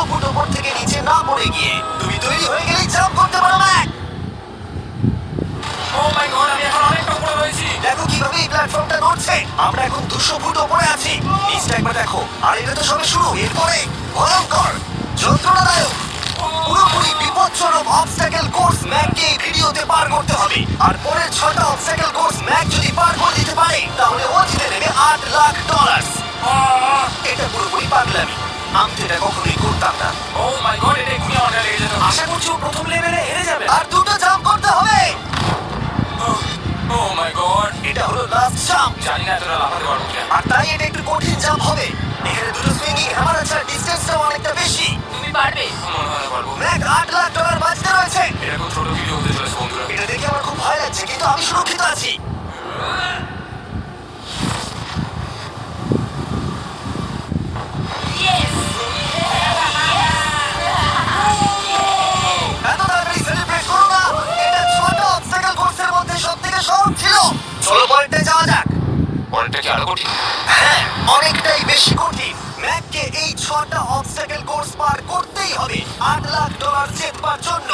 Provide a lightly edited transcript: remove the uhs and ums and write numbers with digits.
Foot উপর থেকে নিচে না পড়ে গিয়ে। তুমি তৈরি হয়ে গেলেই জাম্প করতে পারো ম্যাক। ও মাই গড, আমি এখন অনেকটা উপরে রয়েছি। দেখো কিভাবে এই প্ল্যাটফর্মটা নড়ছে। আমরা এখন 200 ফুট উপরে আছি। নিচটা একবার দেখো। আর এটা তো সবে শুরু, এরপরে ভয়ঙ্কর, যন্ত্রণাদায়ক, পুরোপুরি বিপজ্জনক অবস্টাকেল কোর্স ম্যাককে এই ভিডিওতে পার করতে হবে। আর পরের 6টা অবস্টাকেল কোর্স ম্যাক যদি পার করে দিতে পারে তাহলে ও জিতে নেবে $8,00,000। এটা পুরোপুরি পাগলামি। আমি তো এটা কখনোই করতাম না। ও মাই গড, এটা এক্ষুনি আমার গায়ে লেগে যেত। আশা করছি ও প্রথম লেভেলে হেরে যাবে। আর 2টো জাম্প করতে হবে। ও মাই গড, এটা হলো লাস্ট জাম্প। জানি না এতটা লাফাতে পারবো কিনা। আর তাই এটা একটু কঠিন জাম্প হবে। এখানে দুটো সুইঙ্গিং হ্যামার আছে, ডিসটেন্সটাও অনেকটা বেশি। তুমি পারবে। মনে হয় না পারবো। ম্যাক $8,00,000 বাঁচতে রয়েছে। এটা খুব ছোট ভিডিও হতে চলেছে বন্ধুরা। এটা দেখে আমার খুব ভয় লাগছে, কিন্তু আমি সুরক্ষিত আছি। এত তাড়াতাড়ি সেলিব্রেট করো না। এটা 6টা অবস্টাকেল কোর্সের মধ্যে সবথেকে সহজ ছিল। চলো পরেরটায় যাওয়া যাক। পরেরটা কি আরো কঠিন? হ্যাঁ, অনেকটাই বেশি কঠিন। ম্যাককে এই 6টা অবস্টাকেল কোর্স পার করতেই হবে $8,00,000 জেতবার জন্য।